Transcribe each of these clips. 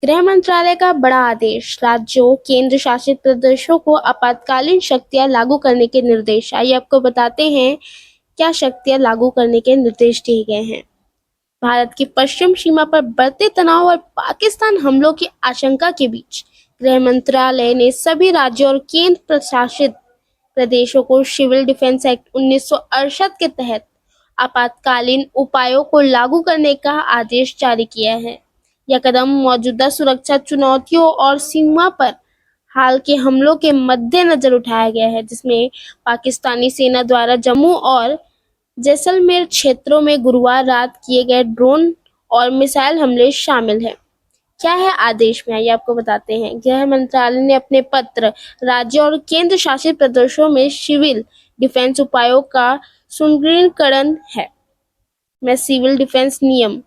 गृह मंत्रालय का बड़ा आदेश, राज्यों केंद्र शासित प्रदेशों को आपातकालीन शक्तियां लागू करने के निर्देश। आइए आपको बताते हैं क्या शक्तियां लागू करने के निर्देश दिए गए हैं। भारत की पश्चिम सीमा पर बढ़ते तनाव और पाकिस्तान हमलों की आशंका के बीच गृह मंत्रालय ने सभी राज्यों और केंद्र प्रशासित प्रदेशों को सिविल डिफेंस एक्ट 1968 के तहत आपातकालीन उपायों को लागू करने का आदेश जारी किया है। यह कदम मौजूदा सुरक्षा चुनौतियों और सीमा पर हाल के हमलों के मद्देनजर उठाया गया है, जिसमें पाकिस्तानी सेना द्वारा जम्मू और जैसलमेर क्षेत्रों में गुरुवार रात किए गए ड्रोन और मिसाइल हमले शामिल हैं। क्या है आदेश में, आइए आपको बताते हैं। गृह मंत्रालय ने अपने पत्र राज्यों और केंद्र शासित प्रदेशों में सिविल डिफेंस उपायों का सुदृढ़ीकरण है में सिविल डिफेंस नियम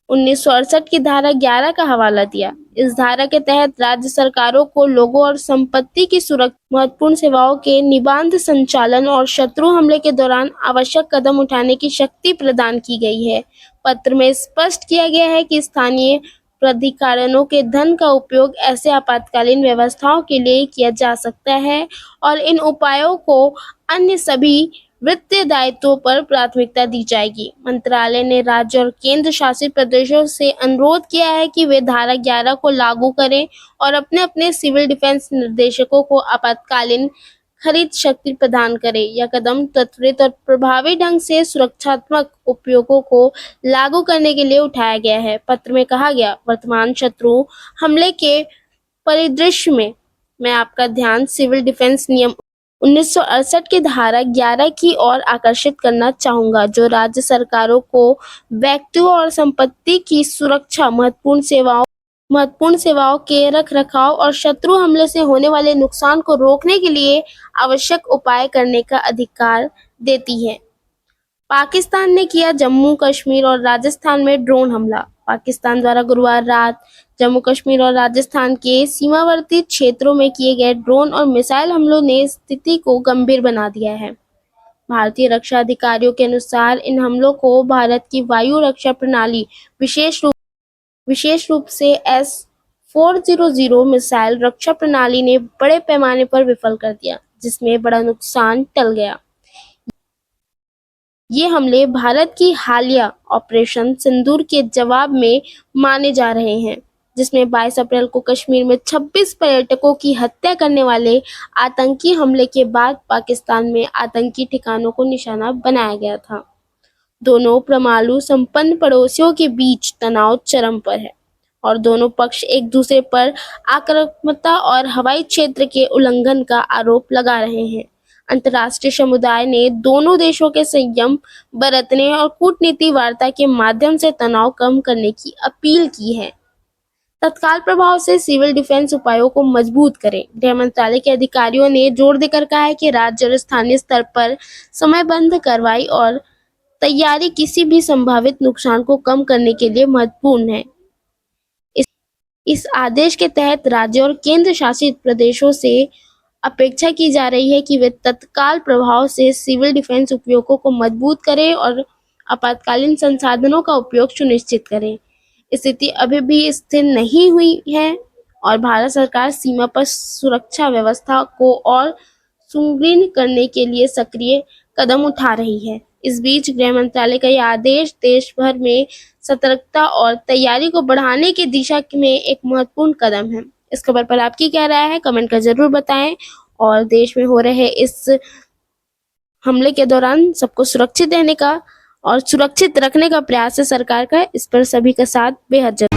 1968 की धारा 11 का हवाला दिया। इस धारा के तहत राज्य सरकारों को लोगों और संपत्ति की सुरक्षा, महत्वपूर्ण सेवाओं के निबांध संचालन और शत्रु हमले के दौरान आवश्यक कदम उठाने की शक्ति प्रदान की गई है। पत्र में स्पष्ट किया गया है कि स्थानीय प्राधिकरणों के धन का उपयोग ऐसे आपातकालीन व्यवस्थाओं के लिए किया जा सकता है और इन उपायों को अन्य सभी वित्तीय दायित्वों पर प्राथमिकता दी जाएगी। मंत्रालय ने राज्य और केंद्र शासित प्रदेशों से अनुरोध किया है कि वे धारा 11 को लागू करें और अपने अपने सिविल डिफेंस निर्देशकों को आपातकालीन खरीद शक्ति प्रदान करें। यह कदम त्वरित और प्रभावी ढंग से सुरक्षात्मक उपयोगों को लागू करने के लिए उठाया गया है। पत्र में कहा गया, वर्तमान शत्रु हमले के परिदृश्य में मैं आपका ध्यान सिविल डिफेंस नियम 1968 की धारा 11 की ओर आकर्षित करना चाहूंगा, जो राज्य सरकारों को व्यक्तियों और संपत्ति की सुरक्षा, महत्वपूर्ण सेवाओं के रखरखाव और शत्रु हमले से होने वाले नुकसान को रोकने के लिए आवश्यक उपाय करने का अधिकार देती है। पाकिस्तान ने किया जम्मू कश्मीर और राजस्थान में ड्रोन हमला। पाकिस्तान द्वारा गुरुवार रात जम्मू कश्मीर और राजस्थान के सीमावर्ती क्षेत्रों में किए गए ड्रोन और मिसाइल हमलों ने स्थिति को गंभीर बना दिया है। भारतीय रक्षा अधिकारियों के अनुसार इन हमलों को भारत की वायु रक्षा प्रणाली, विशेष रूप से S-400 मिसाइल रक्षा प्रणाली ने बड़े पैमाने पर विफल कर दिया, जिसमें बड़ा नुकसान टल गया। ये हमले भारत की हालिया ऑपरेशन सिंदूर के जवाब में माने जा रहे हैं, जिसमें 22 अप्रैल को कश्मीर में 26 पर्यटकों की हत्या करने वाले आतंकी हमले के बाद पाकिस्तान में आतंकी ठिकानों को निशाना बनाया गया था। दोनों परमाणु संपन्न पड़ोसियों के बीच तनाव चरम पर है और दोनों पक्ष एक दूसरे पर आक्रामकता और हवाई क्षेत्र के उल्लंघन का आरोप लगा रहे हैं। अंतर्राष्ट्रीय समुदाय ने दोनों देशों के संयम बरतने और कूटनीतिक वार्ता के माध्यम से तनाव कम करने की अपील की है। तत्काल प्रभाव से सिविल डिफेंस उपायों को मजबूत करें। गृह मंत्रालय के अधिकारियों ने जोर देकर कहा है कि राज्य और स्थानीय स्तर पर समयबद्ध कार्रवाई और तैयारी किसी भी संभावित नुकसान को कम करने के लिए महत्वपूर्ण है। इस आदेश के तहत राज्यों और केंद्र शासित प्रदेशों से अपेक्षा की जा रही है कि वे तत्काल प्रभाव से सिविल डिफेंस उपयोगों को मजबूत करें और आपातकालीन संसाधनों का उपयोग सुनिश्चित करें। स्थिति अभी भी स्थिर नहीं हुई है और भारत सरकार सीमा पर सुरक्षा व्यवस्था को और सुदृढ़ करने के लिए सक्रिय कदम उठा रही है। इस बीच गृह मंत्रालय का यह आदेश देश भर में सतर्कता और तैयारी को बढ़ाने की दिशा में एक महत्वपूर्ण कदम है। इस खबर पर आपकी क्या राय है, कमेंट कर जरूर बताएं और देश में हो रहे इस हमले के दौरान सबको सुरक्षित रहने का और सुरक्षित रखने का प्रयास है सरकार का, इस पर सभी का साथ बेहद जरूरी।